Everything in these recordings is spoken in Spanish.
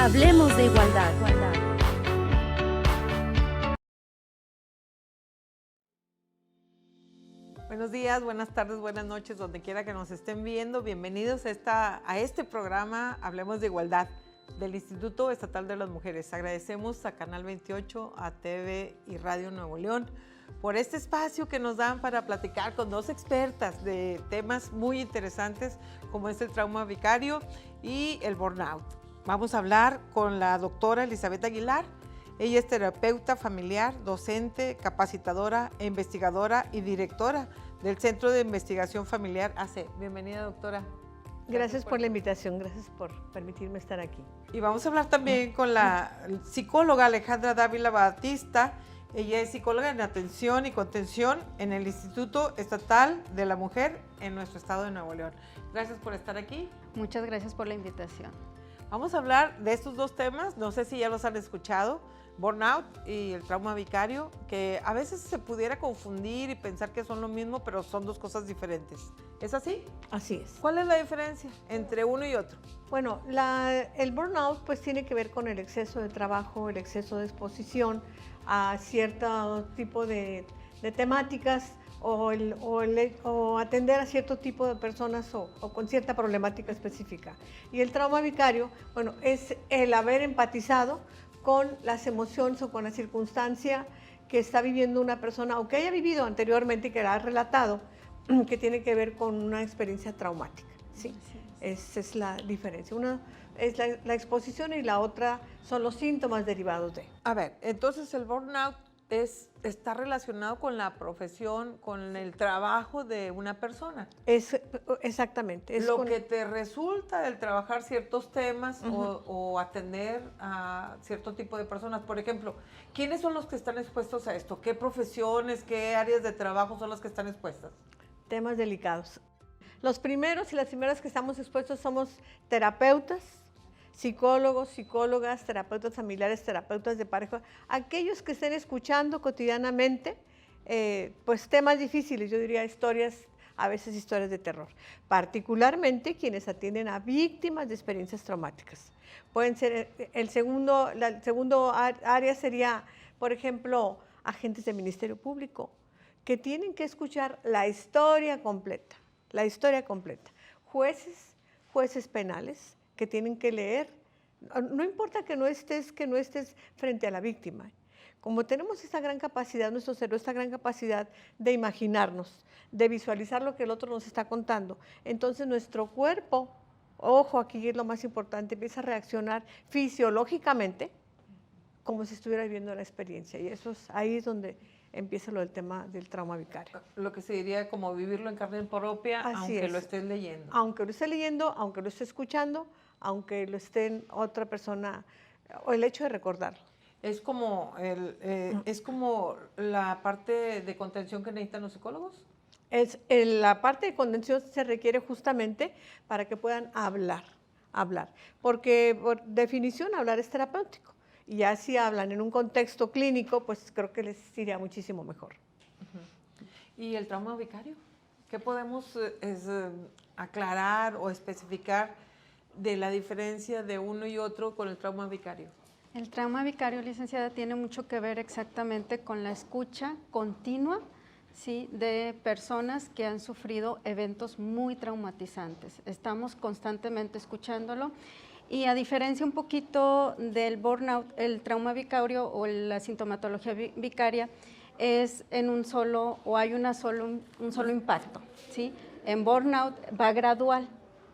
Hablemos de igualdad. Buenos días, buenas tardes, buenas noches, donde quiera que nos estén viendo. Bienvenidos a este programa Hablemos de Igualdad del Instituto Estatal de las Mujeres. Agradecemos a Canal 28, a TV y Radio Nuevo León por este espacio que nos dan para platicar con dos expertas de temas muy interesantes como es el trauma vicario y el burnout. Vamos a hablar con la doctora Elizabeth Aguilar. Ella es terapeuta familiar, docente, capacitadora, investigadora y directora del Centro de Investigación Familiar AC. Bienvenida, doctora. Gracias por la invitación, gracias por permitirme estar aquí. Y vamos a hablar también con la psicóloga Alejandra Dávila Batista. Ella es psicóloga en atención y contención en el Instituto Estatal de la Mujer en nuestro estado de Nuevo León. Gracias por estar aquí. Muchas gracias por la invitación. Vamos a hablar de estos dos temas, no sé si ya los han escuchado, burnout y el trauma vicario, que a veces se pudiera confundir y pensar que son lo mismo, pero son dos cosas diferentes. ¿Es así? Así es. ¿Cuál es la diferencia entre uno y otro? Bueno, el burnout pues tiene que ver con el exceso de trabajo, el exceso de exposición a cierto tipo de temáticas o atender a cierto tipo de personas o con cierta problemática específica. Y el trauma vicario, bueno, es el haber empatizado con las emociones o con la circunstancia que está viviendo una persona o que haya vivido anteriormente y que la ha relatado, que tiene que ver con una experiencia traumática. ¿Sí? Esa es la diferencia. Una es la exposición y la otra son los síntomas derivados de. A ver, entonces el burnout está relacionado con la profesión, con el trabajo de una persona. Exactamente. Es lo que te resulta el trabajar ciertos temas o atender a cierto tipo de personas. Por ejemplo, ¿quiénes son los que están expuestos a esto? ¿Qué profesiones, qué áreas de trabajo son las que están expuestas? Temas delicados. Los primeros y las primeras que estamos expuestos somos terapeutas, psicólogos, psicólogas, terapeutas familiares, terapeutas de pareja, aquellos que estén escuchando cotidianamente pues temas difíciles, yo diría a veces historias de terror, particularmente quienes atienden a víctimas de experiencias traumáticas. Pueden ser, el segundo área sería, por ejemplo, agentes del Ministerio Público, que tienen que escuchar la historia completa, jueces penales, que tienen que leer, no importa que no estés frente a la víctima. Como tenemos esta gran capacidad, nuestro cerebro, esta gran capacidad de imaginarnos, de visualizar lo que el otro nos está contando, entonces nuestro cuerpo, ojo, aquí es lo más importante, empieza a reaccionar fisiológicamente como si estuviera viviendo la experiencia, y ahí es donde empieza lo del tema del trauma vicario. Lo que se diría como vivirlo en carne propia, aunque lo estés leyendo. Aunque lo esté leyendo, aunque lo esté escuchando, aunque lo esté en otra persona, o el hecho de recordarlo. Es como la parte de contención que necesitan los psicólogos. La parte de contención se requiere justamente para que puedan hablar, porque por definición hablar es terapéutico. Y ya si hablan en un contexto clínico, pues creo que les iría muchísimo mejor. ¿Y el trauma vicario? ¿Qué podemos aclarar o especificar de la diferencia de uno y otro con el trauma vicario? El trauma vicario, licenciada, tiene mucho que ver exactamente con la escucha continua, ¿sí?, de personas que han sufrido eventos muy traumatizantes. Estamos constantemente escuchándolo. Y a diferencia un poquito del burnout, el trauma vicario o la sintomatología vicaria es en un solo impacto, ¿sí? En burnout va gradual,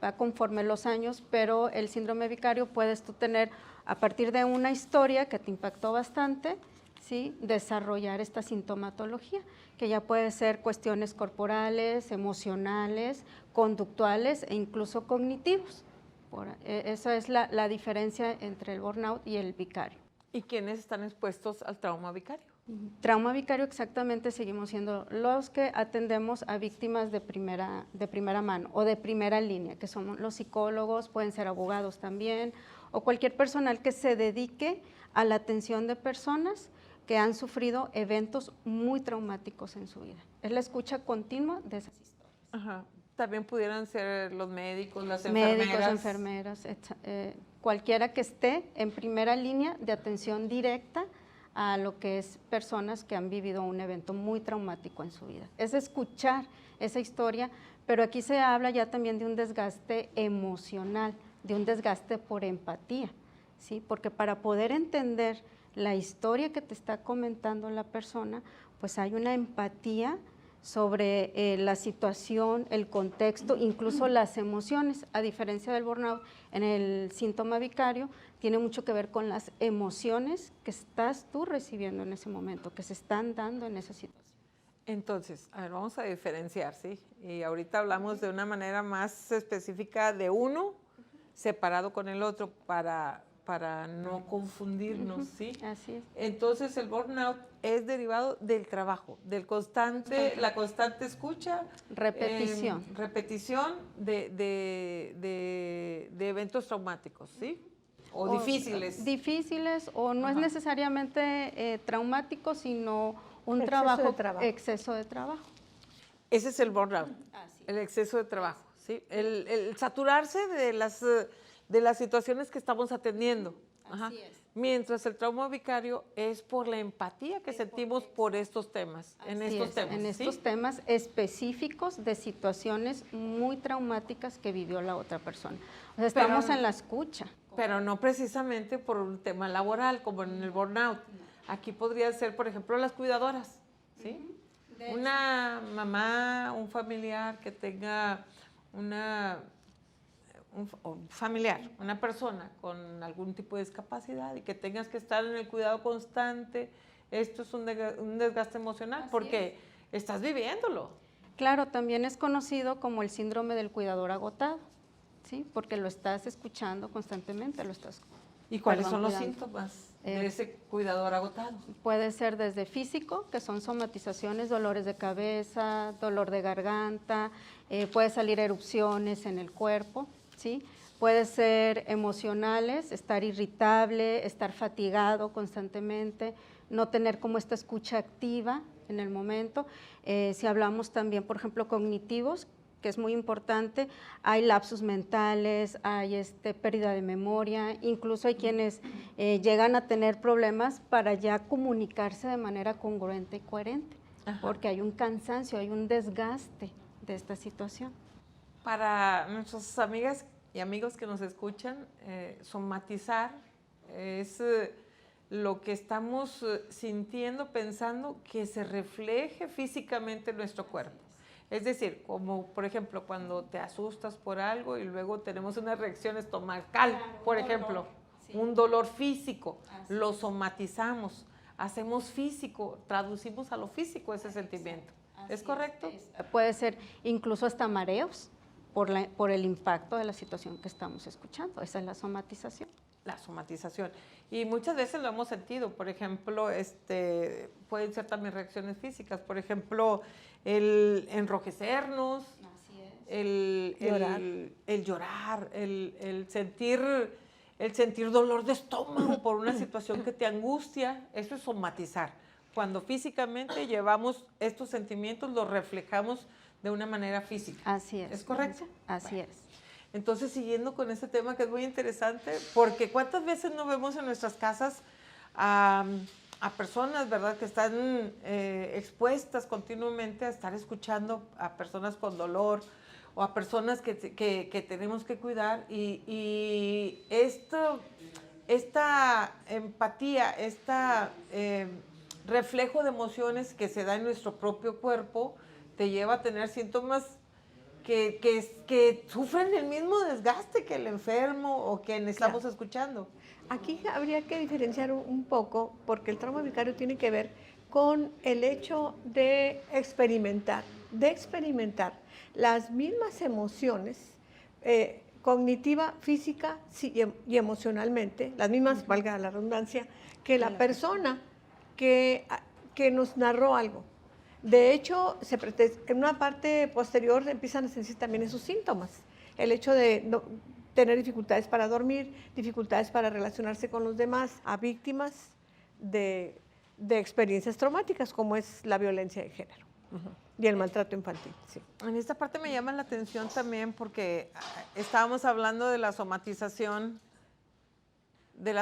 va conforme los años, pero el síndrome vicario puedes tú tener a partir de una historia que te impactó bastante, ¿sí?, desarrollar esta sintomatología, que ya puede ser cuestiones corporales, emocionales, conductuales e incluso cognitivos. Esa es la diferencia entre el burnout y el vicario. ¿Y quiénes están expuestos al trauma vicario? Trauma vicario exactamente seguimos siendo los que atendemos a víctimas de primera mano o de primera línea, que son los psicólogos, pueden ser abogados también, o cualquier personal que se dedique a la atención de personas que han sufrido eventos muy traumáticos en su vida. Es la escucha continua de esas historias. Ajá. también pudieran ser los médicos, las Médicos, enfermeras. Cualquiera que esté en primera línea de atención directa a lo que es personas que han vivido un evento muy traumático en su vida. Es escuchar esa historia, pero aquí se habla ya también de un desgaste emocional, de un desgaste por empatía, ¿sí? Porque para poder entender la historia que te está comentando la persona, pues hay una empatía sobre la situación, el contexto, incluso las emociones. A diferencia del burnout, en el síntoma vicario tiene mucho que ver con las emociones que estás tú recibiendo en ese momento, que se están dando en esa situación. Entonces, a ver, vamos a diferenciar, ¿sí? Y ahorita hablamos de una manera más específica de uno separado con el otro para no confundirnos, ¿sí? Así es. Entonces, el burnout es derivado del trabajo, la constante escucha, Repetición. repetición de eventos traumáticos, ¿sí? O difíciles. Difíciles, o no es necesariamente traumático, sino un exceso de trabajo. Ese es el burnout, el exceso de trabajo, ¿sí? El saturarse de las situaciones que estamos atendiendo. Así es. Mientras el trauma vicario es por la empatía que sentimos por estos temas, en estos temas específicos de situaciones muy traumáticas que vivió la otra persona. O sea, estamos en la escucha. Pero no precisamente por un tema laboral, como en el burnout. Aquí podría ser, por ejemplo, las cuidadoras, ¿sí? Una mamá, un familiar que tenga un familiar, una persona con algún tipo de discapacidad y que tengas que estar en el cuidado constante, esto es un desgaste emocional porque estás viviéndolo. Claro, también es conocido como el síndrome del cuidador agotado, ¿sí? Porque lo estás escuchando constantemente, lo estás ¿Y cuáles son los síntomas de ese cuidador agotado? Puede ser desde físico, que son somatizaciones, dolores de cabeza, dolor de garganta, puede salir erupciones en el cuerpo, ¿sí? Puede ser emocionales, estar irritable, estar fatigado constantemente, no tener como esta escucha activa en el momento. Si hablamos también, por ejemplo, cognitivos, que es muy importante, hay lapsus mentales, hay pérdida de memoria, incluso hay quienes llegan a tener problemas para ya comunicarse de manera congruente y coherente, porque hay un cansancio, hay un desgaste de esta situación. Para nuestras amigas y amigos que nos escuchan, somatizar es lo que estamos sintiendo, pensando que se refleje físicamente en nuestro cuerpo. Es decir, como por ejemplo cuando te asustas por algo y luego tenemos una reacción estomacal, por ejemplo, un dolor físico, lo somatizamos, hacemos físico, traducimos a lo físico ese sentimiento. ¿Es correcto? Puede ser incluso hasta mareos por el impacto de la situación que estamos escuchando. Esa es la somatización. La somatización. Y muchas veces lo hemos sentido, por ejemplo, pueden ser también reacciones físicas, por ejemplo, el enrojecernos, el llorar, el sentir dolor de estómago por una situación que te angustia, eso es somatizar. Cuando físicamente llevamos estos sentimientos, los reflejamos de una manera física. Así es. ¿Es correcto? Así es. Entonces, siguiendo con este tema que es muy interesante, porque ¿cuántas veces no vemos en nuestras casas a personas, verdad, que están expuestas continuamente a estar escuchando a personas con dolor o a personas que tenemos que cuidar? Y esta empatía, reflejo de emociones que se da en nuestro propio cuerpo, te lleva a tener síntomas que sufren el mismo desgaste que el enfermo o quien estamos escuchando. Aquí habría que diferenciar un poco, porque el trauma vicario tiene que ver con el hecho de experimentar las mismas emociones, cognitiva, física y emocionalmente, las mismas, valga la redundancia, que la persona que nos narró algo. De hecho, en una parte posterior empiezan a sentir también esos síntomas. El hecho de tener dificultades para dormir, dificultades para relacionarse con los demás, a víctimas de experiencias traumáticas como es la violencia de género. Y el maltrato infantil, sí. En esta parte me llama la atención también porque estábamos hablando de la somatización, de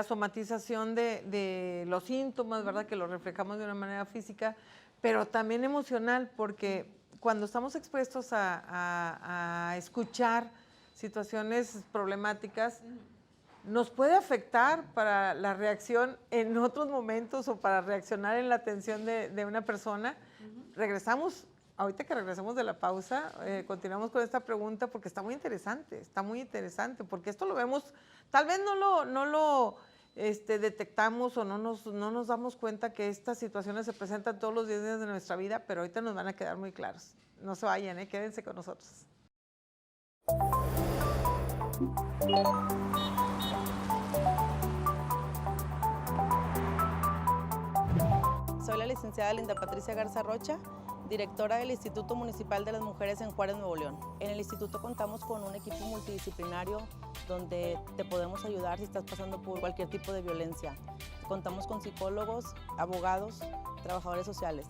los síntomas, ¿verdad? Que lo reflejamos de una manera física, pero también emocional, porque cuando estamos expuestos a escuchar situaciones problemáticas, nos puede afectar para la reacción en otros momentos o para reaccionar en la atención de una persona. Regresamos, ahorita que regresamos de la pausa, continuamos con esta pregunta porque está muy interesante, porque esto lo vemos, tal vez no lo detectamos o no nos damos cuenta que estas situaciones se presentan todos los días de nuestra vida, pero ahorita nos van a quedar muy claros. No se vayan, quédense con nosotros. Soy la licenciada Linda Patricia Garza Rocha, directora del Instituto Municipal de las Mujeres en Juárez, Nuevo León. En el instituto contamos con un equipo multidisciplinario donde te podemos ayudar si estás pasando por cualquier tipo de violencia. Contamos con psicólogos, abogados, trabajadores sociales.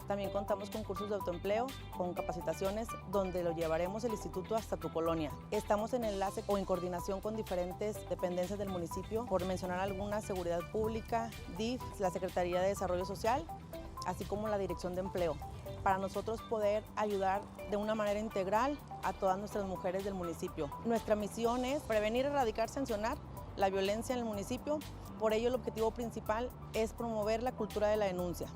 También contamos con cursos de autoempleo, con capacitaciones, donde lo llevaremos el instituto hasta tu colonia. Estamos en enlace o en coordinación con diferentes dependencias del municipio, por mencionar algunas: Seguridad Pública, DIF, la Secretaría de Desarrollo Social, así como la Dirección de Empleo, para nosotros poder ayudar de una manera integral a todas nuestras mujeres del municipio. Nuestra misión es prevenir, erradicar, sancionar la violencia en el municipio. Por ello, el objetivo principal es promover la cultura de la denuncia.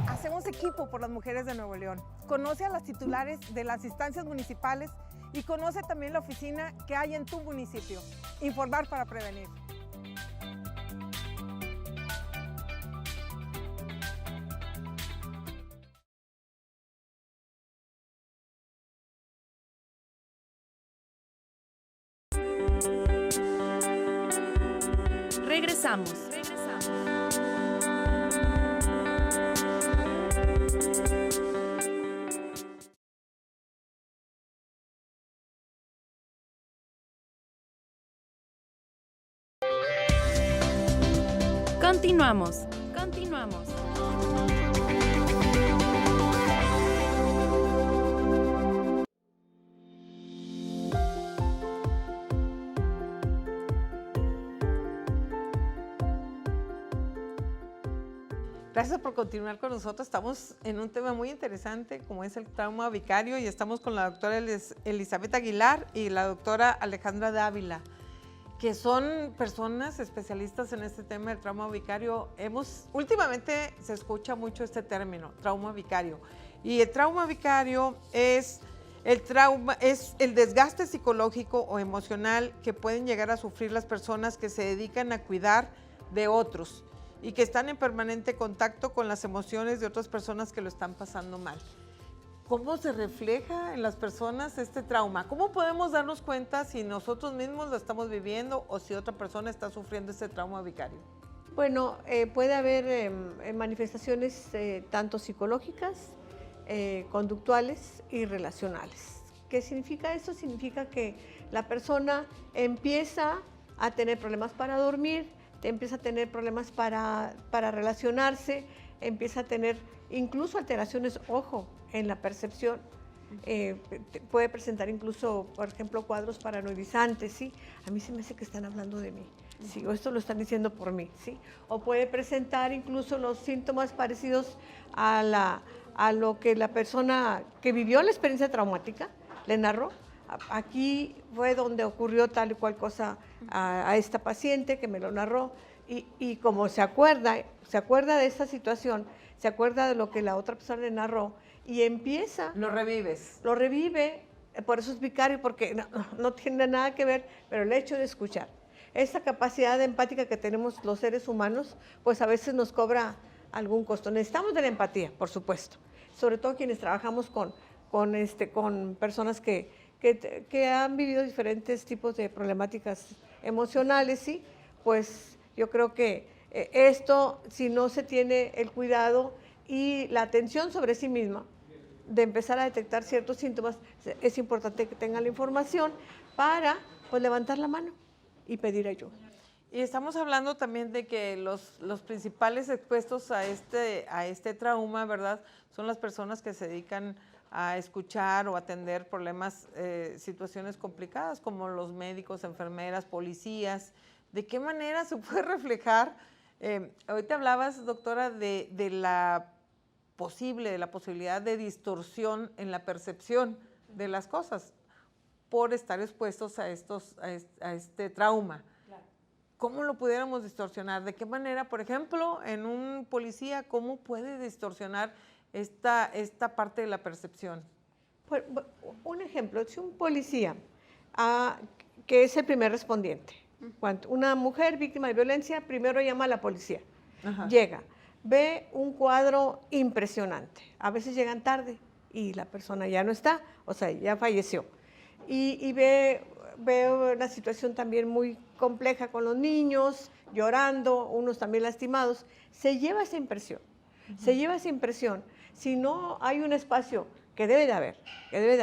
Hacemos equipo por las mujeres de Nuevo León. Conoce a las titulares de las instancias municipales y conoce también la oficina que hay en tu municipio. Informar para prevenir. Regresamos. Continuamos. Gracias por continuar con nosotros. Estamos en un tema muy interesante como es el trauma vicario y estamos con la doctora Elizabeth Aguilar y la doctora Alejandra Dávila, que son personas especialistas en este tema del trauma vicario. Últimamente se escucha mucho este término, trauma vicario. Y el trauma vicario es el desgaste psicológico o emocional que pueden llegar a sufrir las personas que se dedican a cuidar de otros y que están en permanente contacto con las emociones de otras personas que lo están pasando mal. ¿Cómo se refleja en las personas este trauma? ¿Cómo podemos darnos cuenta si nosotros mismos lo estamos viviendo o si otra persona está sufriendo este trauma vicario? Bueno, puede haber manifestaciones tanto psicológicas, conductuales y relacionales. ¿Qué significa esto? Significa que la persona empieza a tener problemas para dormir, empieza a tener problemas para relacionarse, empieza a tener incluso alteraciones, ojo, en la percepción. Puede presentar incluso, por ejemplo, cuadros paranoidizantes, ¿sí? A mí se me hace que están hablando de mí, ¿sí? O esto lo están diciendo por mí, ¿sí? O puede presentar incluso los síntomas parecidos a lo que la persona que vivió la experiencia traumática le narró. Aquí fue donde ocurrió tal y cual cosa a esta paciente que me lo narró y como se acuerda de esta situación, se acuerda de lo que la otra persona le narró y empieza... Lo revives. Lo revive, por eso es vicario, porque no tiene nada que ver, pero el hecho de escuchar. Esa capacidad empática que tenemos los seres humanos, pues a veces nos cobra algún costo. Necesitamos de la empatía, por supuesto, sobre todo quienes trabajamos con personas que han vivido diferentes tipos de problemáticas emocionales, ¿sí? Pues yo creo que esto, si no se tiene el cuidado y la atención sobre sí misma, de empezar a detectar ciertos síntomas, es importante que tengan la información para pues, levantar la mano y pedir ayuda. Y estamos hablando también de que los principales expuestos a este trauma, ¿verdad? Son las personas que se dedican a escuchar o atender problemas, situaciones complicadas, como los médicos, enfermeras, policías. ¿De qué manera se puede reflejar? Ahorita hablabas, doctora, de la posibilidad de distorsión en la percepción de las cosas por estar expuestos a este trauma. ¿Cómo lo pudiéramos distorsionar? ¿De qué manera, por ejemplo, en un policía, cómo puede distorsionar esta parte de la percepción? Un ejemplo, si un policía, que es el primer respondiente, cuando una mujer víctima de violencia, primero llama a la policía, llega, ve un cuadro impresionante, a veces llegan tarde y la persona ya no está, o sea, ya falleció, y ve una situación también muy compleja con los niños, llorando, unos también lastimados, se lleva esa impresión, si no hay un espacio que debe de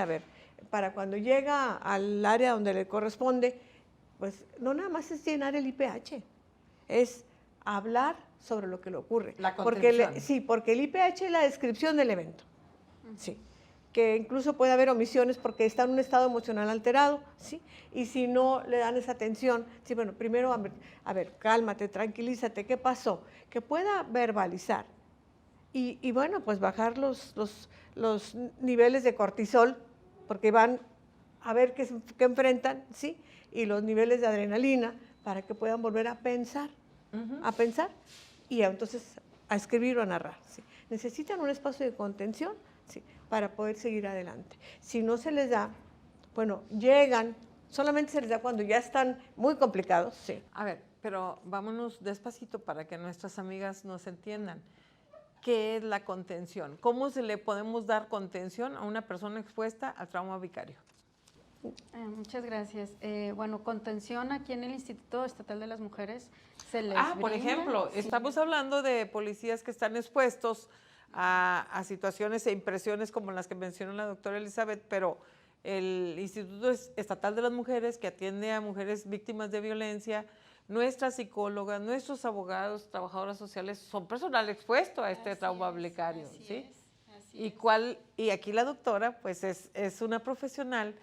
haber, para cuando llega al área donde le corresponde, pues no nada más es llenar el IPH, es hablar sobre lo que le ocurre. La contención. Porque el IPH es la descripción del evento, sí, que incluso puede haber omisiones porque está en un estado emocional alterado, ¿sí? Y si no le dan esa atención, sí, bueno, primero, a ver, cálmate, tranquilízate, ¿qué pasó? Que pueda verbalizar y bueno, pues bajar los niveles de cortisol, porque van a ver qué enfrentan, ¿sí? Y los niveles de adrenalina para que puedan volver a pensar, y entonces a escribir o a narrar, ¿sí? Necesitan un espacio de contención, ¿sí? Para poder seguir adelante. Si no se les da, bueno, llegan, solamente se les da cuando ya están muy complicados, sí. A ver, pero vámonos despacito para que nuestras amigas nos entiendan. ¿Qué es la contención? ¿Cómo se le podemos dar contención a una persona expuesta al trauma vicario? Muchas gracias. Bueno, contención aquí en el Instituto Estatal de las Mujeres se les por brinda, ejemplo, sí. Estamos hablando de policías que están expuestos a situaciones e impresiones como las que mencionó la doctora Elizabeth, pero el Instituto Estatal de las Mujeres, que atiende a mujeres víctimas de violencia, nuestras psicólogas, nuestros abogados, trabajadoras sociales, son personal expuesto a este trauma vicario, ¿sí? Y aquí la doctora, pues es una profesional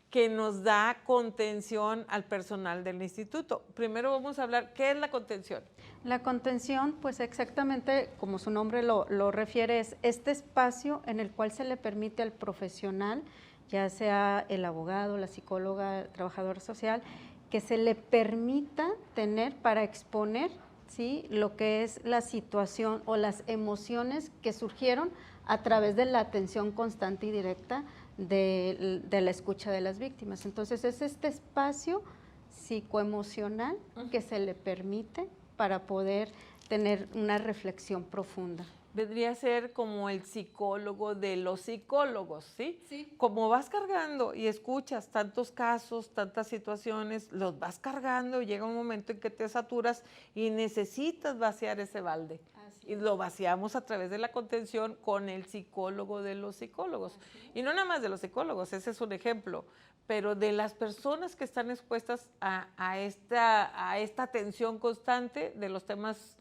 que nos da contención al personal del instituto. Primero vamos a hablar, ¿qué es la contención? La contención, pues exactamente como su nombre lo refiere, es este espacio en el cual se le permite al profesional, ya sea el abogado, la psicóloga, el trabajador social, que se le permita tener para exponer, ¿sí?, lo que es la situación o las emociones que surgieron a través de la atención constante y directa de la escucha de las víctimas. Entonces es este espacio psicoemocional que se le permite para poder tener una reflexión profunda. Vendría a ser como el psicólogo de los psicólogos, ¿sí? Sí. Como vas cargando y escuchas tantos casos, tantas situaciones, los vas cargando y llega un momento en que te saturas y necesitas vaciar ese balde. Y lo vaciamos a través de la contención con el psicólogo de los psicólogos. Y no nada más de los psicólogos, ese es un ejemplo, pero de las personas que están expuestas a esta atención constante de los temas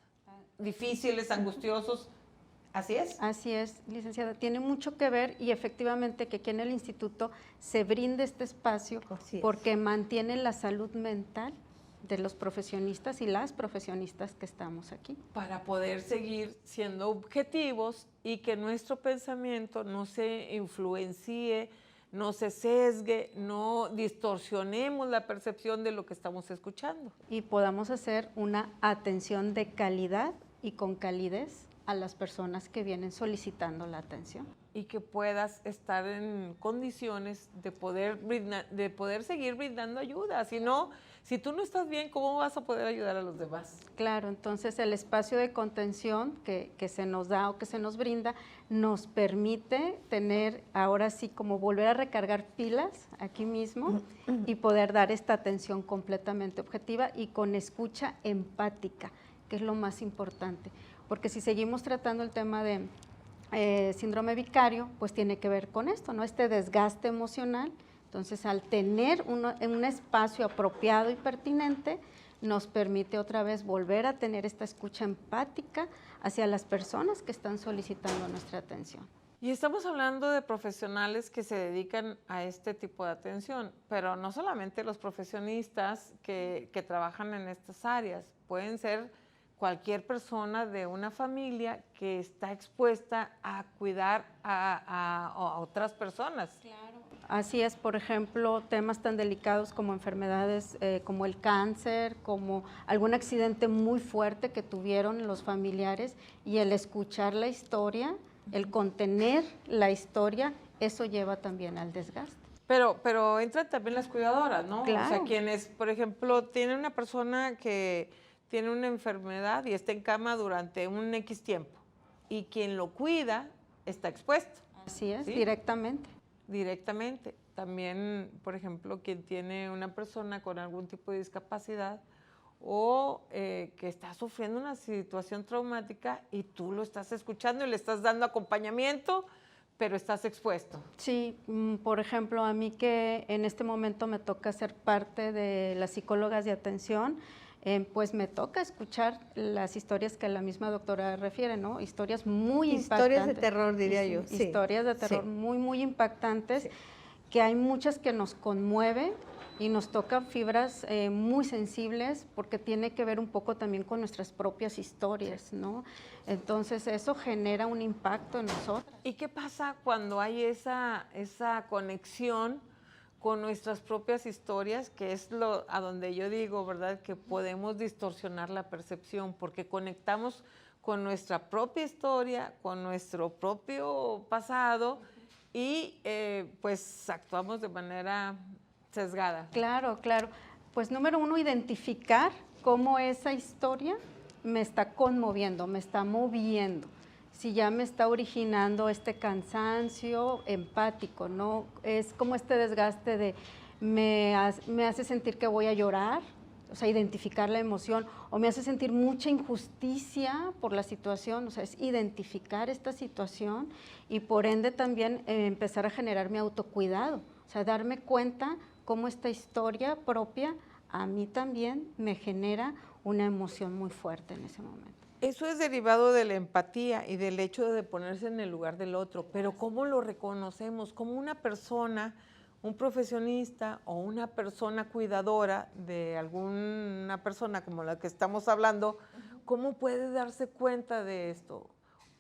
difíciles, angustiosos. ¿Así es? Así es, licenciada. Tiene mucho que ver y efectivamente que aquí en el instituto se brinde este espacio porque mantiene la salud mental de los profesionistas y las profesionistas que estamos aquí. Para poder seguir siendo objetivos y que nuestro pensamiento no se influencie, no se sesgue, no distorsionemos la percepción de lo que estamos escuchando. Y podamos hacer una atención de calidad y con calidez a las personas que vienen solicitando la atención. Y que puedas estar en condiciones de poder seguir brindando ayuda. Si tú no estás bien, ¿cómo vas a poder ayudar a los demás? Claro, entonces el espacio de contención que se nos da o que se nos brinda nos permite tener ahora sí como volver a recargar pilas aquí mismo y poder dar esta atención completamente objetiva y con escucha empática, que es lo más importante. Porque si seguimos tratando el tema de síndrome vicario, pues tiene que ver con esto, ¿no? Este desgaste emocional, Entonces, al tener un espacio apropiado y pertinente, nos permite otra vez volver a tener esta escucha empática hacia las personas que están solicitando nuestra atención. Y estamos hablando de profesionales que se dedican a este tipo de atención, pero no solamente los profesionistas que trabajan en estas áreas, pueden ser cualquier persona de una familia que está expuesta a cuidar a otras personas. Claro. Así es, por ejemplo, temas tan delicados como enfermedades como el cáncer, como algún accidente muy fuerte que tuvieron los familiares, y el escuchar la historia, el contener la historia, eso lleva también al desgaste. Pero entran también las cuidadoras, ¿no? Claro. O sea, quienes, por ejemplo, tienen una persona que tiene una enfermedad y está en cama durante un X tiempo, y quien lo cuida está expuesto. Así es, ¿sí? Directamente. También, por ejemplo, quien tiene una persona con algún tipo de discapacidad o que está sufriendo una situación traumática y tú lo estás escuchando y le estás dando acompañamiento, pero estás expuesto. Sí, por ejemplo, a mí que en este momento me toca ser parte de las psicólogas de atención, pues me toca escuchar las historias que la misma doctora refiere, ¿no? Historias muy impactantes. Historias de terror, diría yo. Sí. Historias de terror muy impactantes, que hay muchas que nos conmueven y nos tocan fibras muy sensibles, porque tiene que ver un poco también con nuestras propias historias, ¿no? Entonces eso genera un impacto en nosotros. ¿Y qué pasa cuando hay esa conexión con nuestras propias historias, que es a donde yo digo, ¿verdad?, que podemos distorsionar la percepción, porque conectamos con nuestra propia historia, con nuestro propio pasado y pues actuamos de manera sesgada? Claro. Pues número uno, identificar cómo esa historia me está conmoviendo, me está moviendo. Si ya me está originando este cansancio empático, ¿no? Es como este desgaste de me hace sentir que voy a llorar, o sea, identificar la emoción, o me hace sentir mucha injusticia por la situación, o sea, es identificar esta situación y por ende también empezar a generar mi autocuidado, o sea, darme cuenta cómo esta historia propia a mí también me genera una emoción muy fuerte en ese momento. Eso es derivado de la empatía y del hecho de ponerse en el lugar del otro, pero ¿cómo lo reconocemos? ¿Cómo una persona, un profesionista o una persona cuidadora de alguna persona como la que estamos hablando, cómo puede darse cuenta de esto?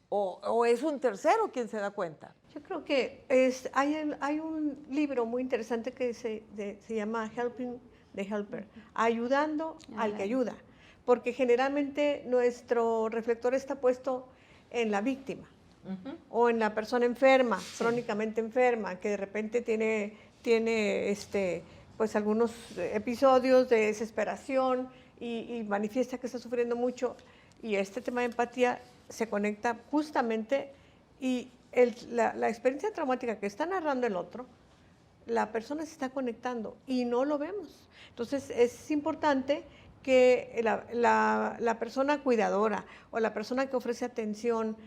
¿O es un tercero quien se da cuenta? Yo creo que hay un libro muy interesante que se llama Helping the Helper, ayudando al que ayuda, porque generalmente nuestro reflector está puesto en la víctima o en la persona enferma, crónicamente enferma, que de repente tiene pues algunos episodios de desesperación y manifiesta que está sufriendo mucho, y este tema de empatía se conecta justamente, y la experiencia traumática que está narrando el otro, la persona se está conectando y no lo vemos. Entonces es importante que la persona cuidadora o la persona que ofrece atención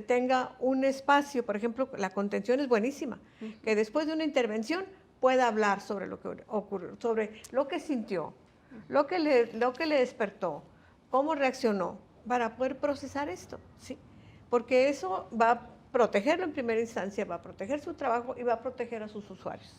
tenga un espacio. Por ejemplo, la contención es buenísima, que después de una intervención pueda hablar sobre lo que ocurrió, sobre lo que sintió, lo que le despertó, cómo reaccionó, para poder procesar esto, ¿sí? Porque eso va a protegerlo en primera instancia, va a proteger su trabajo y va a proteger a sus usuarias.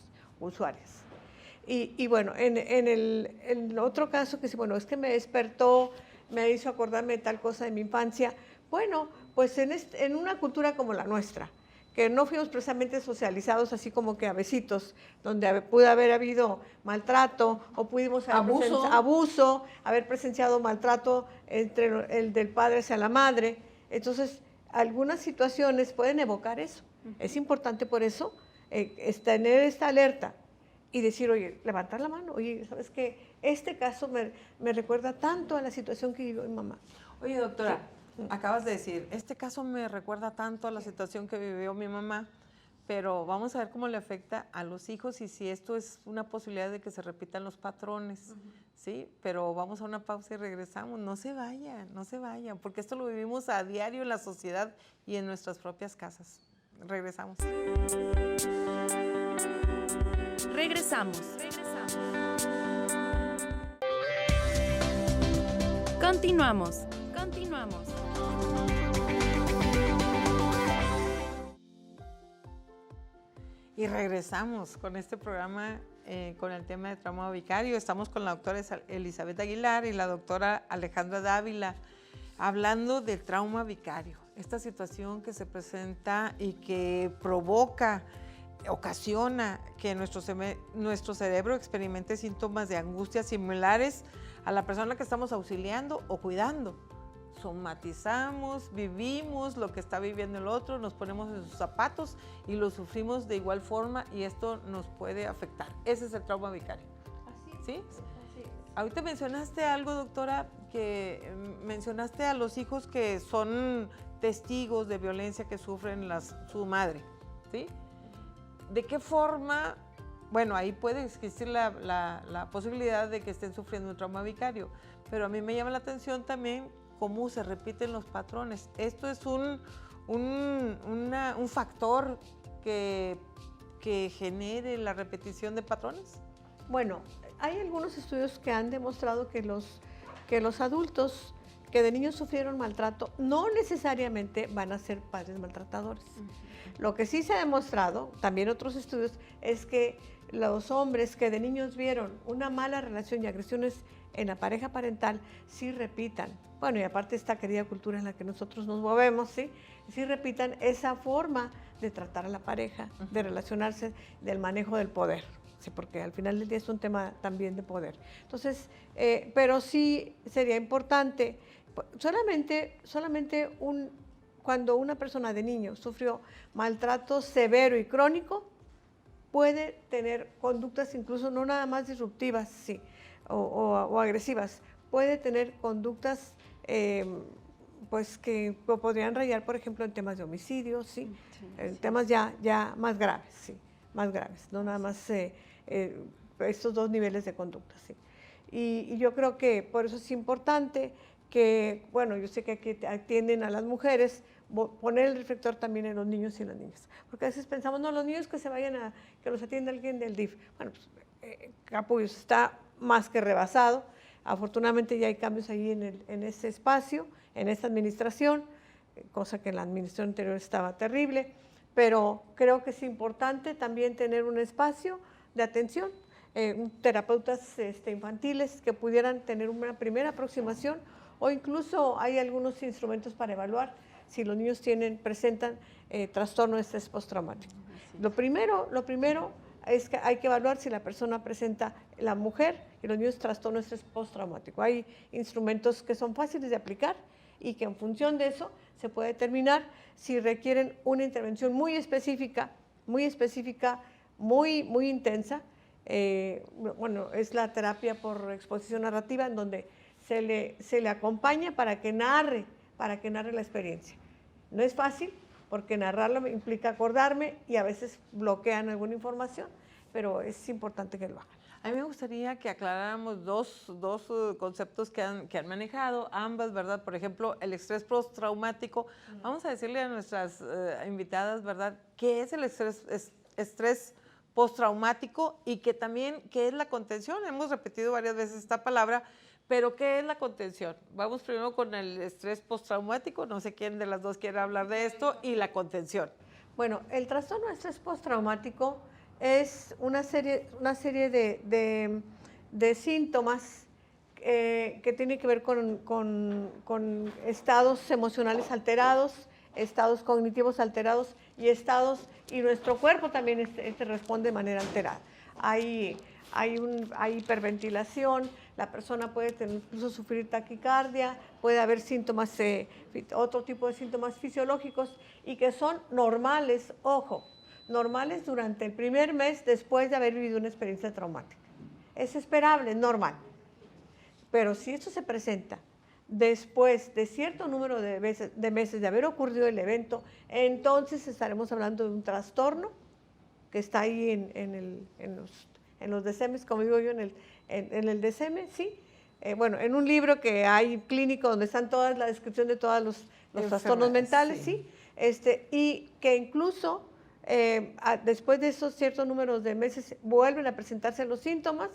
Y bueno, en el otro caso que sí, bueno, es que me despertó, me hizo acordarme de tal cosa de mi infancia. Bueno, pues en una cultura como la nuestra, que no fuimos precisamente socializados así como que a besitos, donde pudo haber habido maltrato o pudimos haber presenciado maltrato entre el del padre hacia la madre. Entonces, algunas situaciones pueden evocar eso. Es importante por eso tener esta alerta y decir, oye, levantar la mano, oye, ¿sabes qué? Este caso me recuerda tanto a la situación que vivió mi mamá. Oye, doctora, acabas de decir, este caso me recuerda tanto a la situación que vivió mi mamá, pero vamos a ver cómo le afecta a los hijos y si esto es una posibilidad de que se repitan los patrones, ¿sí? Pero vamos a una pausa y regresamos. No se vayan, porque esto lo vivimos a diario en la sociedad y en nuestras propias casas. Regresamos. Regresamos. Continuamos. Y regresamos con este programa con el tema de trauma vicario. Estamos con la doctora Elizabeth Aguilar y la doctora Alejandra Dávila hablando del trauma vicario, esta situación que se presenta y que ocasiona que nuestro cerebro experimente síntomas de angustia similares a la persona que estamos auxiliando o cuidando. Somatizamos, vivimos lo que está viviendo el otro, nos ponemos en sus zapatos y lo sufrimos de igual forma y esto nos puede afectar. Ese es el trauma vicario. Así es. ¿Sí? Así es. Ahorita mencionaste algo, doctora, que mencionaste a los hijos que son testigos de violencia que sufren su madre, ¿sí? ¿De qué forma? Bueno, ahí puede existir la posibilidad de que estén sufriendo un trauma vicario, pero a mí me llama la atención también cómo se repiten los patrones. ¿Esto es un factor que genere la repetición de patrones? Bueno, hay algunos estudios que han demostrado que los adultos que de niños sufrieron maltrato no necesariamente van a ser padres maltratadores. Lo que sí se ha demostrado, también otros estudios, es que los hombres que de niños vieron una mala relación y agresiones en la pareja parental sí repitan. Bueno, y aparte esta querida cultura en la que nosotros nos movemos, sí repitan esa forma de tratar a la pareja, de relacionarse, del manejo del poder. Sí, porque al final del día es un tema también de poder. Entonces, pero sí sería importante, solamente cuando una persona de niño sufrió maltrato severo y crónico, puede tener conductas incluso no nada más disruptivas, sí, o agresivas, puede tener conductas pues que podrían rayar, por ejemplo, en temas de homicidio, sí, en temas ya más graves, sí, más graves, no nada más estos dos niveles de conducta, sí. Y yo creo que por eso es importante que, bueno, yo sé que aquí atienden a las mujeres, poner el reflector también en los niños y en las niñas, porque a veces pensamos, no, los niños que los atienda alguien del DIF. Bueno, pues Capullos está más que rebasado. Afortunadamente ya hay cambios ahí en ese espacio, en esta administración, cosa que en la administración anterior estaba terrible, pero creo que es importante también tener un espacio de atención, terapeutas infantiles que pudieran tener una primera aproximación, o incluso hay algunos instrumentos para evaluar si los niños presentan trastorno de estrés postraumático. Lo primero es que hay que evaluar si la persona presenta, la mujer y los niños, trastorno de estrés postraumático. Hay instrumentos que son fáciles de aplicar y que en función de eso se puede determinar si requieren una intervención muy específica, muy intensa. Bueno, es la terapia por exposición narrativa, en donde se le acompaña para que narre la experiencia. No es fácil, porque narrarlo implica acordarme y a veces bloquean alguna información, pero es importante que lo hagan. A mí me gustaría que aclaráramos dos conceptos que han manejado, ambas, ¿verdad? Por ejemplo, el estrés postraumático. Vamos a decirle a nuestras invitadas, ¿verdad?, qué es el estrés postraumático y que también qué es la contención. Hemos repetido varias veces esta palabra, pero ¿qué es la contención? Vamos primero con el estrés postraumático, no sé quién de las dos quiere hablar de esto, y la contención. Bueno, el trastorno de estrés postraumático es una serie de síntomas que tienen que ver con estados emocionales alterados, estados cognitivos alterados y nuestro cuerpo también responde de manera alterada. Hay hiperventilación, la persona puede incluso sufrir taquicardia, puede haber síntomas, otro tipo de síntomas fisiológicos y que son normales, ojo, normales durante el primer mes después de haber vivido una experiencia traumática. Es esperable, es normal. Pero si esto se presenta después de cierto número de meses de haber ocurrido el evento, entonces estaremos hablando de un trastorno que está ahí en los DSMs, como digo yo, en el DSM, sí. Bueno, en un libro que hay clínico donde están todas la descripción de todos los trastornos mentales, sí. Y que incluso después de esos ciertos números de meses vuelven a presentarse los síntomas,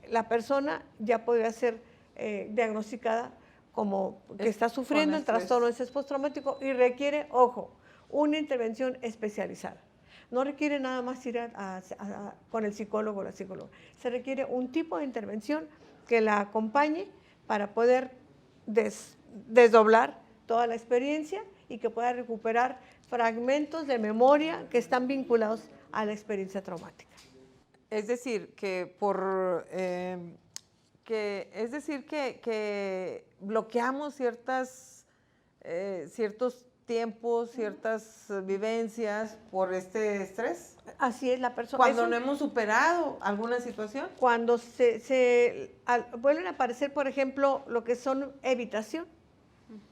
la persona ya podría ser diagnosticada como que está sufriendo el trastorno de estrés postraumático y requiere, ojo, una intervención especializada. No requiere nada más ir con el psicólogo o la psicóloga. Se requiere un tipo de intervención que la acompañe para poder desdoblar toda la experiencia y que pueda recuperar fragmentos de memoria que están vinculados a la experiencia traumática. Es decir, que que bloqueamos ciertos tiempos, ciertas vivencias por este estrés. Así es la persona. Cuando no hemos superado alguna situación. Cuando vuelven a aparecer, por ejemplo, lo que son evitación.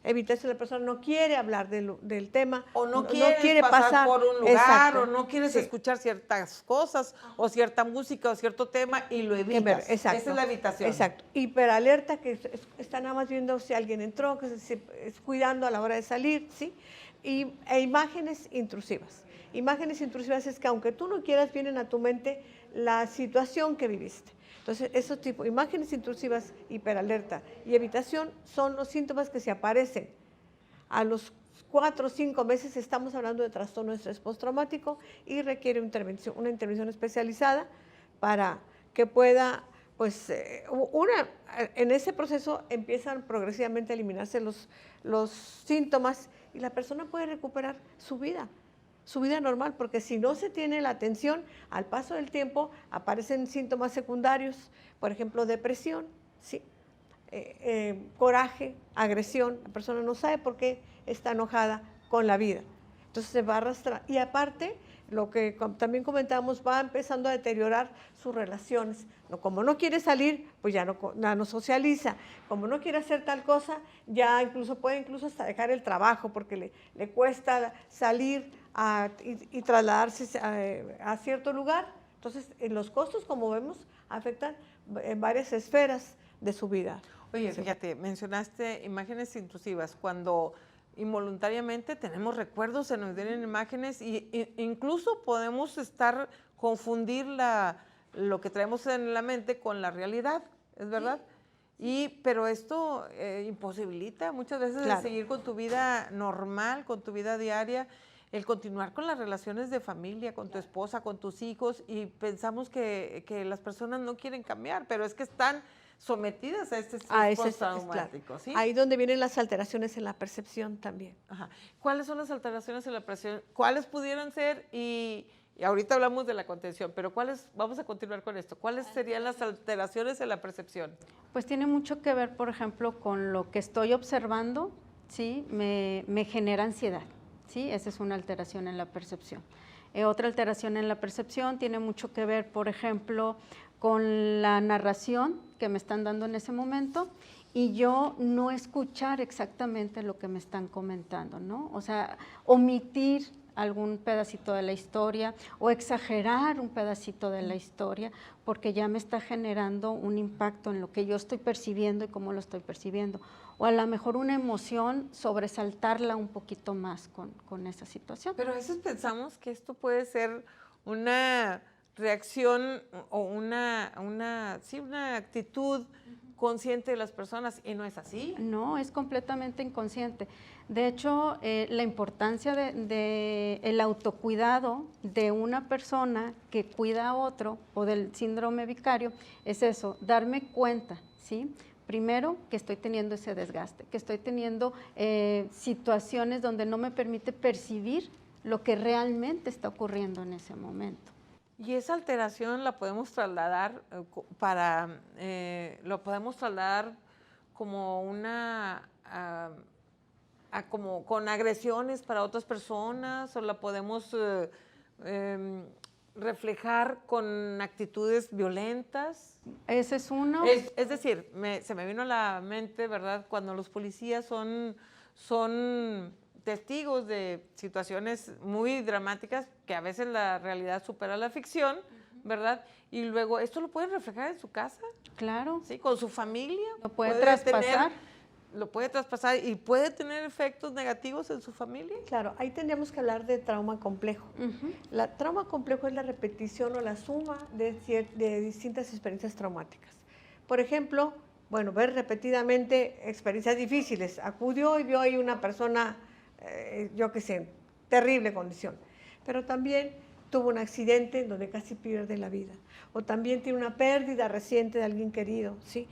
Evitación, la persona no quiere hablar del tema. O no quiere pasar por un lugar, exacto, o no quieres escuchar ciertas cosas, o cierta música, o cierto tema, y lo evitas. Exacto. Esa es la evitación. Exacto. Hiperalerta, que está nada más viendo si alguien entró, que es cuidando a la hora de salir, ¿sí? E imágenes intrusivas. Imágenes intrusivas es que aunque tú no quieras, vienen a tu mente la situación que viviste. Entonces, esos tipos, imágenes intrusivas, hiperalerta y evitación son los síntomas que se aparecen. A los 4 o 5 meses estamos hablando de trastorno de estrés postraumático y requiere una intervención especializada para que pueda, pues, en ese proceso empiezan progresivamente a eliminarse los síntomas y la persona puede recuperar su vida normal, porque si no se tiene la atención, al paso del tiempo aparecen síntomas secundarios, por ejemplo, depresión, ¿sí? Coraje, agresión, la persona no sabe por qué está enojada con la vida, entonces se va a arrastrar. Y aparte, lo que también comentábamos, va empezando a deteriorar sus relaciones. Como no quiere salir, pues ya no socializa. Como no quiere hacer tal cosa, ya puede hasta dejar el trabajo porque le cuesta salir y trasladarse a cierto lugar. Entonces, los costos, como vemos, afectan en varias esferas de su vida. Oye, fíjate, mencionaste imágenes intrusivas. Cuando involuntariamente tenemos recuerdos, se nos vienen imágenes e incluso podemos confundir lo que traemos en la mente con la realidad, ¿es verdad? Pero esto imposibilita muchas veces el seguir con tu vida normal, con tu vida diaria, el continuar con las relaciones de familia, con tu esposa, con tus hijos, y pensamos que las personas no quieren cambiar, pero es que están sometidas a este estrés postraumático, ¿sí? Ahí donde vienen las alteraciones en la percepción también. Ajá. ¿Cuáles son las alteraciones en la percepción? ¿Cuáles pudieran ser? Y ahorita hablamos de la contención, pero vamos a continuar con esto. ¿Cuáles serían las alteraciones en la percepción? Pues tiene mucho que ver, por ejemplo, con lo que estoy observando, ¿sí? Me genera ansiedad, ¿sí? Esa es una alteración en la percepción. Otra alteración en la percepción tiene mucho que ver, por ejemplo, con la narración que me están dando en ese momento y yo no escuchar exactamente lo que me están comentando, ¿no? O sea, omitir algún pedacito de la historia o exagerar un pedacito de la historia porque ya me está generando un impacto en lo que yo estoy percibiendo y cómo lo estoy percibiendo. O a lo mejor una emoción, sobresaltarla un poquito más con esa situación. Pero a veces pensamos que esto puede ser una reacción o una actitud consciente de las personas, y no es así. No, es completamente inconsciente. De hecho, la importancia de el autocuidado de una persona que cuida a otro o del síndrome vicario es eso, darme cuenta, ¿sí? Primero, que estoy teniendo ese desgaste, que estoy teniendo situaciones donde no me permite percibir lo que realmente está ocurriendo en ese momento. Y esa alteración la podemos trasladar como como con agresiones para otras personas, o la podemos reflejar con actitudes violentas. Ese es uno. Es decir, se me vino a la mente, ¿verdad? Cuando los policías son testigos de situaciones muy dramáticas que a veces la realidad supera la ficción, ¿verdad? Y luego, ¿esto lo pueden reflejar en su casa? Claro. Sí, con su familia. Lo puede traspasar. lo puede traspasar y puede tener efectos negativos en su familia. Claro, ahí tendríamos que hablar de trauma complejo. La trauma complejo es la repetición o la suma de distintas experiencias traumáticas. Por ejemplo, bueno, ver repetidamente experiencias difíciles. Acudió y vio ahí una persona, yo qué sé, terrible condición. Pero también tuvo un accidente donde casi pierde la vida. O también tiene una pérdida reciente de alguien querido, ¿sí?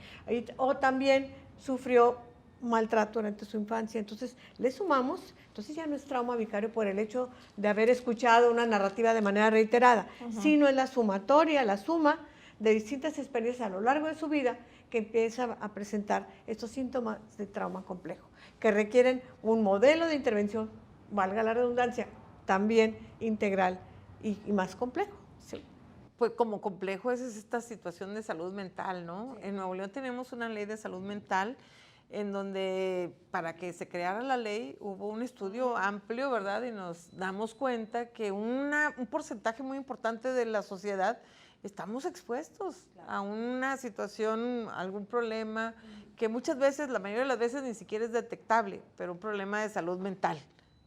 O también sufrió maltrato durante su infancia. Entonces, le sumamos, entonces ya no es trauma vicario por el hecho de haber escuchado una narrativa de manera reiterada, sino es la sumatoria, la suma de distintas experiencias a lo largo de su vida que empieza a presentar estos síntomas de trauma complejo, que requieren un modelo de intervención, valga la redundancia, también integral y más complejo. Sí. Pues como complejo es esta situación de salud mental, ¿no? Sí. En Nuevo León tenemos una ley de salud mental en donde para que se creara la ley hubo un estudio amplio, ¿verdad? Y nos damos cuenta que un porcentaje muy importante de la sociedad estamos expuestos a una situación, algún problema que muchas veces, la mayoría de las veces ni siquiera es detectable, pero un problema de salud mental,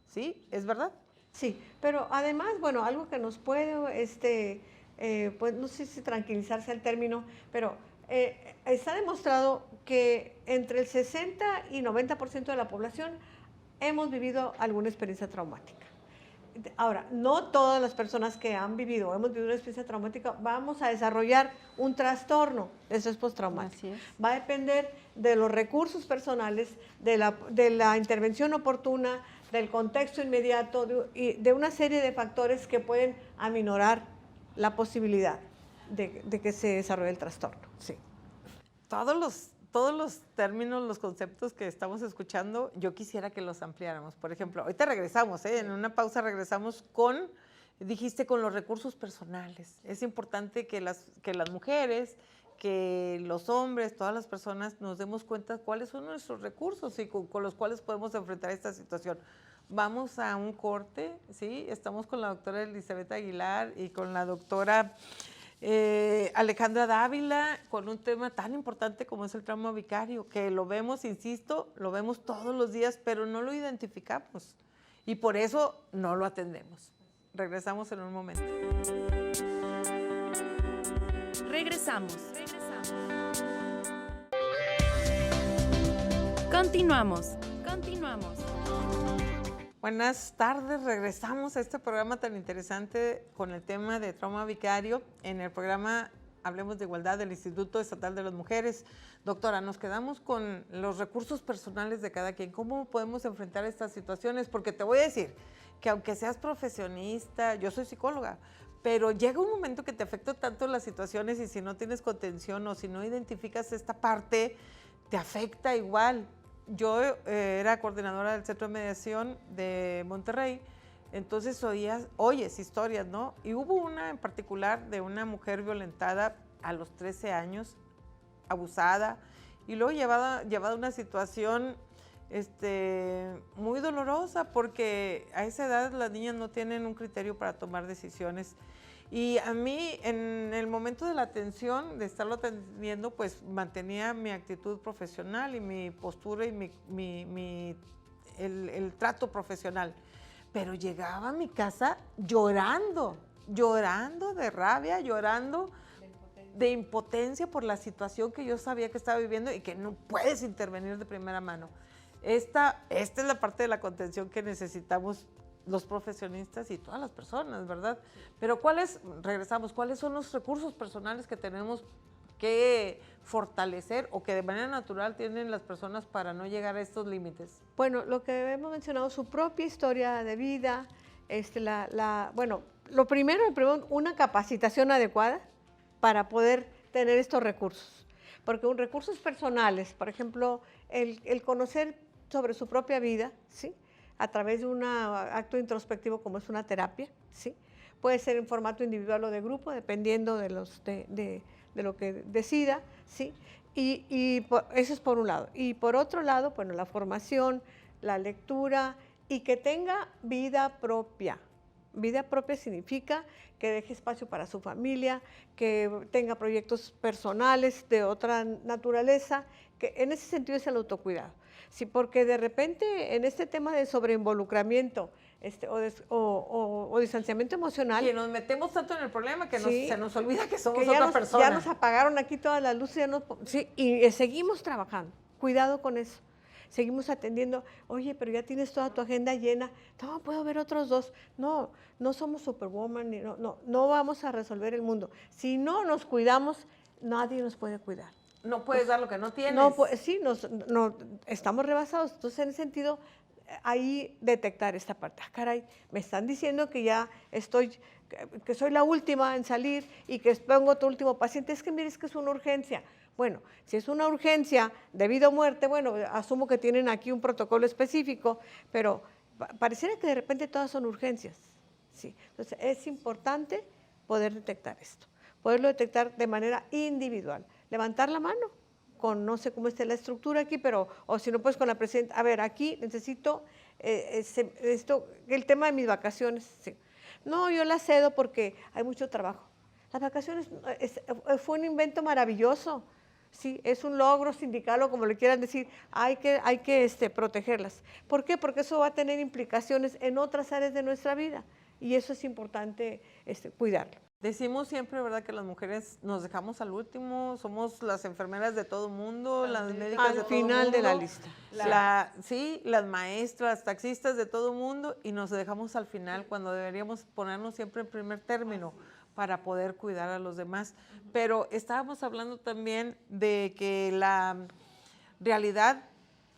¿sí? ¿Es verdad? Sí, pero además, bueno, algo que nos puede, pues no sé si tranquilizarse el término, pero está demostrado que entre el 60 y 90% de la población hemos vivido alguna experiencia traumática. Ahora, no todas las personas que han vivido o hemos vivido una experiencia traumática vamos a desarrollar un trastorno de estrés postraumático. Va a depender de los recursos personales, de la intervención oportuna, del contexto inmediato y de una serie de factores que pueden aminorar la posibilidad de que se desarrolle el trastorno. Sí. Todos los términos, los conceptos que estamos escuchando, yo quisiera que los ampliáramos. Por ejemplo, ahorita regresamos, en una pausa regresamos dijiste con los recursos personales. Es importante que las mujeres, que los hombres, todas las personas nos demos cuenta cuáles son nuestros recursos y con los cuales podemos enfrentar esta situación. Vamos a un corte, ¿sí? Estamos con la doctora Elizabeth Aguilar y con la doctora Alejandra Dávila con un tema tan importante como es el trauma vicario, que lo vemos, insisto, lo vemos todos los días, pero no lo identificamos y por eso no lo atendemos. Regresamos en un momento. Regresamos. Continuamos. Buenas tardes, regresamos a este programa tan interesante con el tema de trauma vicario en el programa Hablemos de Igualdad del Instituto Estatal de las Mujeres. Doctora, nos quedamos con los recursos personales de cada quien. ¿Cómo podemos enfrentar estas situaciones? Porque te voy a decir que aunque seas profesionista, yo soy psicóloga, pero llega un momento que te afecta tanto las situaciones y si no tienes contención o si no identificas esta parte, te afecta igual. Yo era coordinadora del Centro de Mediación de Monterrey, entonces oyes historias, ¿no? Y hubo una en particular de una mujer violentada a los 13 años, abusada, y luego llevada a una situación muy dolorosa porque a esa edad las niñas no tienen un criterio para tomar decisiones. Y a mí, en el momento de la atención, de estarlo atendiendo, pues mantenía mi actitud profesional y mi postura y el trato profesional. Pero llegaba a mi casa llorando de rabia, llorando de impotencia por la situación que yo sabía que estaba viviendo y que no puedes intervenir de primera mano. Esta es la parte de la contención que necesitamos los profesionistas y todas las personas, ¿verdad? Pero ¿cuáles son los recursos personales que tenemos que fortalecer o que de manera natural tienen las personas para no llegar a estos límites? Bueno, lo que hemos mencionado, su propia historia de vida, bueno, lo primero, una capacitación adecuada para poder tener estos recursos. Porque recursos personales, por ejemplo, el conocer sobre su propia vida, ¿sí?, a través de un acto introspectivo como es una terapia, ¿sí?, puede ser en formato individual o de grupo, dependiendo de lo que decida, ¿sí? Y eso es por un lado. Y por otro lado, bueno, la formación, la lectura y que tenga vida propia, Vida propia significa que deje espacio para su familia, que tenga proyectos personales de otra naturaleza, que en ese sentido es el autocuidado. Sí, porque de repente en este tema de sobreinvolucramiento o distanciamiento emocional, Que nos metemos tanto en el problema que Sí, se nos olvida que somos que ya otra persona. ya nos apagaron aquí todas las luces, sí, y seguimos trabajando. Cuidado con eso. Seguimos atendiendo, oye, pero ya tienes toda tu agenda llena, no, puedo ver otros 2. No, no somos Superwoman, no vamos a resolver el mundo. Si no nos cuidamos, nadie nos puede cuidar. No puedes dar lo que no tienes. No, pues sí, estamos rebasados. Entonces, en ese sentido, ahí detectar esta parte. Caray, me están diciendo que ya que soy la última en salir y que pongo otro último paciente. Es que mire, es que es una urgencia. Bueno, si es una urgencia de vida o muerte, bueno, asumo que tienen aquí un protocolo específico, pero pareciera que de repente todas son urgencias. Sí. Entonces, es importante poder detectar esto, poderlo detectar de manera individual. Levantar la mano con, no sé cómo esté la estructura aquí, pero, o si no, pues con la presidenta, a ver, aquí necesito el tema de mis vacaciones. Sí. No, yo la cedo porque hay mucho trabajo. Las vacaciones fue un invento maravilloso. Sí, es un logro sindical o como le quieran decir, hay que protegerlas. ¿Por qué? Porque eso va a tener implicaciones en otras áreas de nuestra vida y eso es importante cuidarlo. Decimos siempre, ¿verdad?, que las mujeres nos dejamos al último, somos las enfermeras de todo mundo, las médicas de todo mundo. Al final de la lista. Sí, las maestras, taxistas de todo mundo y nos dejamos al final cuando deberíamos ponernos siempre en primer término para poder cuidar a los demás. Pero estábamos hablando también de que la realidad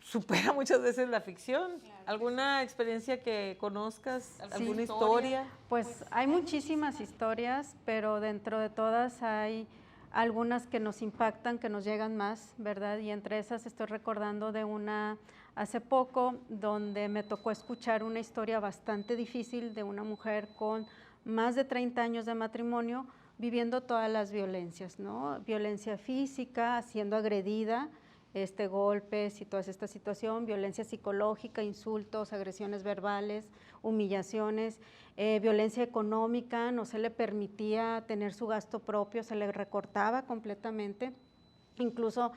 supera muchas veces la ficción. ¿Alguna experiencia que conozcas? ¿Alguna historia? Pues hay muchísimas historias, pero dentro de todas hay algunas que nos impactan, que nos llegan más, ¿verdad? Y entre esas estoy recordando de una hace poco donde me tocó escuchar una historia bastante difícil de una mujer con más de 30 años de matrimonio viviendo todas las violencias, ¿no? Violencia física, siendo agredida, golpes y toda esta situación, violencia psicológica, insultos, agresiones verbales, humillaciones, violencia económica, no se le permitía tener su gasto propio, se le recortaba completamente, incluso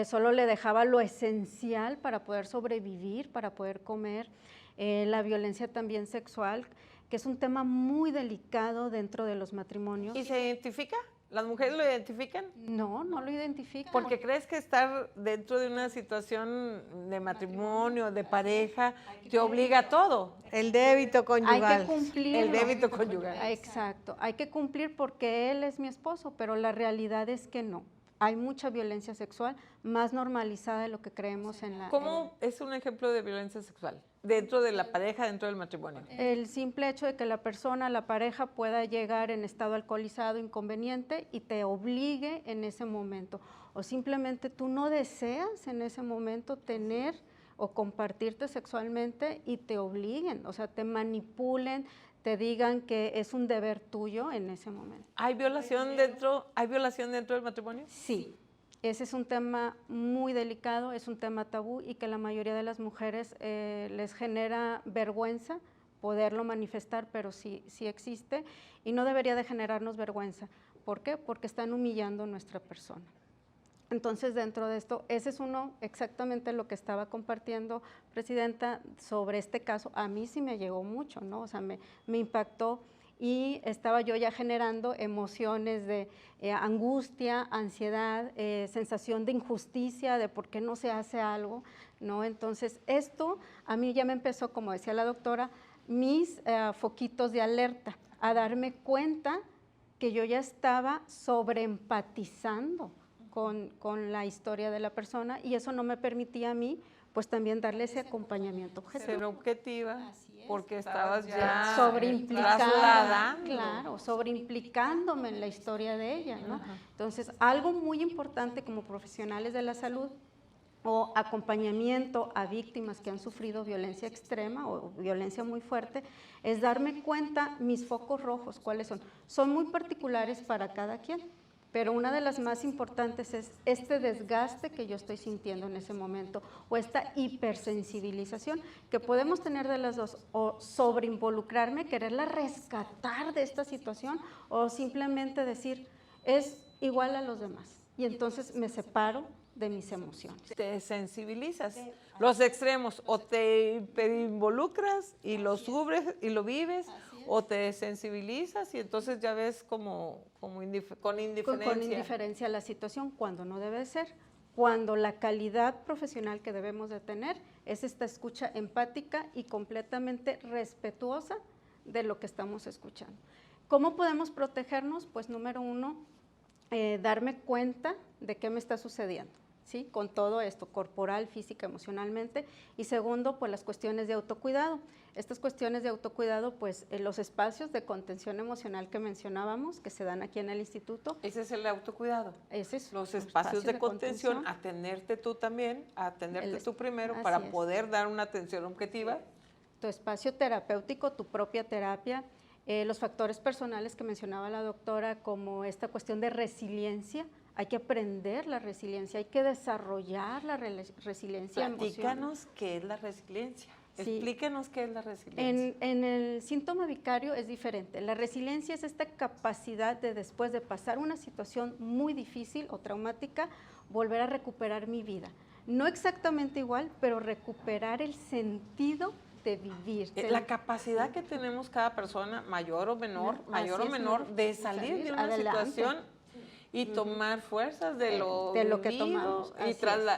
solo le dejaba lo esencial para poder sobrevivir, para poder comer, la violencia también sexual, que es un tema muy delicado dentro de los matrimonios. ¿Y se identifica? ¿Las mujeres lo identifican? No, no lo identifican. Porque crees que estar dentro de una situación de matrimonio, de pareja, te obliga a todo. El débito conyugal. Hay que cumplir. El débito conyugal. Exacto, hay que cumplir porque él es mi esposo, pero la realidad es que no. Hay mucha violencia sexual más normalizada de lo que creemos en la... ¿Cómo es un ejemplo de violencia sexual? Dentro de la pareja, dentro del matrimonio. El simple hecho de que la persona, la pareja, pueda llegar en estado alcoholizado, inconveniente y te obligue en ese momento. O simplemente tú no deseas en ese momento tener o compartirte sexualmente y te obliguen, o sea, te manipulen, te digan que es un deber tuyo en ese momento. ¿Hay violación dentro del matrimonio? Sí. Ese es un tema muy delicado, es un tema tabú y que la mayoría de las mujeres les genera vergüenza poderlo manifestar, pero sí existe y no debería de generarnos vergüenza. ¿Por qué? Porque están humillando a nuestra persona. Entonces, dentro de esto, ese es exactamente lo que estaba compartiendo, Presidenta, sobre este caso. A mí sí me llegó mucho, ¿no? O sea, me impactó. Y estaba yo ya generando emociones de angustia, ansiedad, sensación de injusticia, de por qué no se hace algo, ¿no? Entonces, esto a mí ya me empezó, como decía la doctora, mis foquitos de alerta, a darme cuenta que yo ya estaba sobreempatizando con la historia de la persona y eso no me permitía a mí, pues también darle ese acompañamiento objetivo. Ser objetiva, porque estabas ya sobreimplicada, claro, sobreimplicándome en la historia de ella, ¿no? Entonces, algo muy importante como profesionales de la salud o acompañamiento a víctimas que han sufrido violencia extrema o violencia muy fuerte, es darme cuenta mis focos rojos, ¿cuáles son? Son muy particulares para cada quien, pero una de las más importantes es este desgaste que yo estoy sintiendo en ese momento o esta hipersensibilización que podemos tener de las dos, o sobreinvolucrarme, quererla rescatar de esta situación o simplemente decir es igual a los demás y entonces me separo de mis emociones. Te sensibilizas. Los extremos, o te involucras y lo sufres y lo vives, o te sensibilizas y entonces ya ves con indiferencia. Con indiferencia a la situación, cuando no debe ser. Cuando la calidad profesional que debemos de tener es esta escucha empática y completamente respetuosa de lo que estamos escuchando. ¿Cómo podemos protegernos? Pues número uno, darme cuenta de qué me está sucediendo, ¿sí? Con todo esto, corporal, física, emocionalmente. Y segundo, pues las cuestiones de autocuidado. Estas cuestiones de autocuidado, pues los espacios de contención emocional que mencionábamos, que se dan aquí en el instituto. Ese es el autocuidado. Ese es los espacios de contención, atenderte tú también, atenderte tú primero para poder dar una atención objetiva. Tu espacio terapéutico, tu propia terapia, los factores personales que mencionaba la doctora, como esta cuestión de resiliencia. Hay que aprender la resiliencia, hay que desarrollar la resiliencia emocional. Platícanos qué es la resiliencia. Sí. Explíquenos qué es la resiliencia. En el síntoma vicario es diferente. La resiliencia es esta capacidad de, después de pasar una situación muy difícil o traumática, volver a recuperar mi vida. No exactamente igual, pero recuperar el sentido de vivir. La capacidad que tenemos cada persona, mayor o menor, de salir de una situación y tomar fuerzas de lo que vivido, tomamos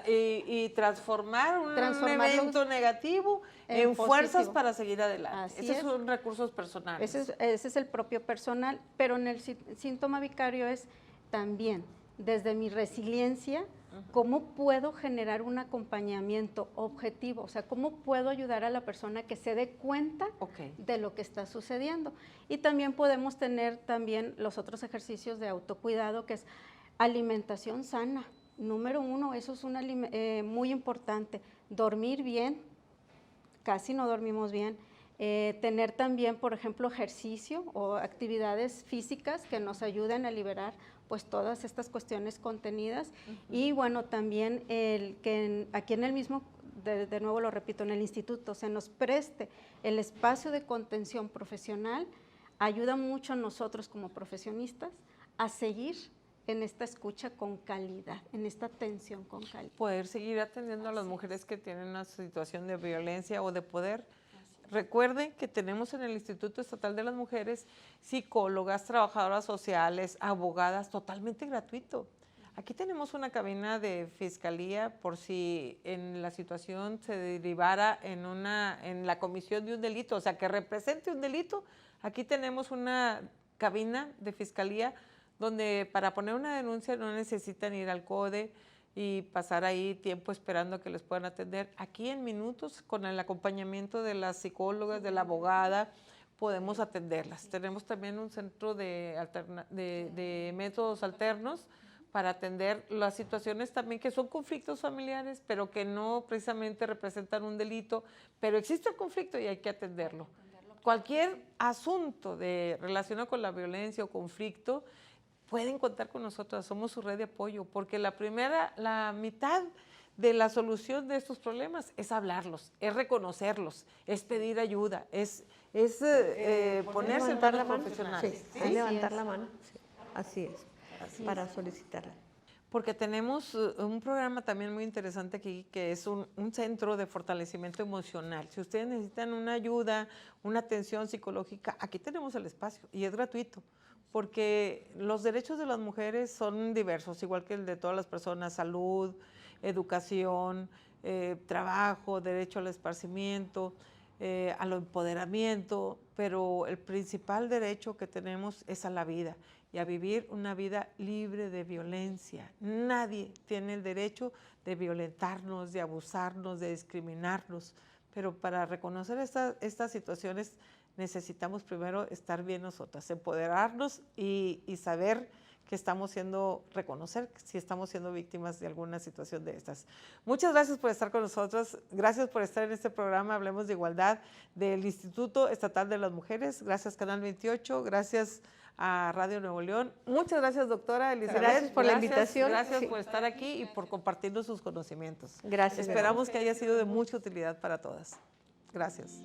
y transformar un evento negativo en fuerzas para seguir adelante. Esos son recursos personales. Ese es el propio personal, pero en el síntoma vicario es también desde mi resiliencia, cómo puedo generar un acompañamiento objetivo, o sea, cómo puedo ayudar a la persona que se dé cuenta de lo que está sucediendo. Y también podemos tener también los otros ejercicios de autocuidado, que es alimentación sana. Número uno, eso es muy importante. Dormir bien, casi no dormimos bien. Tener también, por ejemplo, ejercicio o actividades físicas que nos ayuden a liberar pues todas estas cuestiones contenidas. Y bueno, también aquí en el mismo, de nuevo lo repito, en el instituto se nos preste el espacio de contención profesional, ayuda mucho a nosotros como profesionistas a seguir en esta escucha con calidad, en esta atención con calidad. Poder seguir atendiendo a las mujeres que tienen una situación de violencia o de poder. Recuerden que tenemos en el Instituto Estatal de las Mujeres psicólogas, trabajadoras sociales, abogadas, totalmente gratuito. Aquí tenemos una cabina de fiscalía por si en la situación se derivara en la comisión de un delito, o sea, que represente un delito. Aquí tenemos una cabina de fiscalía donde para poner una denuncia no necesitan ir al CODE y pasar ahí tiempo esperando que les puedan atender. Aquí en minutos, con el acompañamiento de las psicólogas, de la abogada, podemos atenderlas. Tenemos también un centro de métodos alternos para atender las situaciones también que son conflictos familiares, pero que no precisamente representan un delito, pero existe el conflicto y hay que atenderlo. Cualquier asunto relacionado con la violencia o conflicto, pueden contar con nosotros, somos su red de apoyo, porque la mitad de la solución de estos problemas es hablarlos, es reconocerlos, es pedir ayuda, es ponerse en manos profesionales. Sí, es levantar la mano, sí, así es, para solicitarla. Porque tenemos un programa también muy interesante aquí, que es un centro de fortalecimiento emocional. Si ustedes necesitan una ayuda, una atención psicológica, aquí tenemos el espacio y es gratuito. Porque los derechos de las mujeres son diversos, igual que el de todas las personas: salud, educación, trabajo, derecho al esparcimiento, al empoderamiento, pero el principal derecho que tenemos es a la vida y a vivir una vida libre de violencia. Nadie tiene el derecho de violentarnos, de abusarnos, de discriminarnos, pero para reconocer estas situaciones necesitamos primero estar bien nosotras, empoderarnos y saber que reconocer si estamos siendo víctimas de alguna situación de estas. Muchas gracias por estar con nosotros, gracias por estar en este programa Hablemos de Igualdad del Instituto Estatal de las Mujeres, gracias Canal 28, gracias a Radio Nuevo León. Muchas gracias, doctora Elizabeth. Gracias por la invitación. Gracias Sí. por estar aquí y por compartirnos sus conocimientos. Gracias. Esperamos que haya sido de mucha utilidad para todas. Gracias.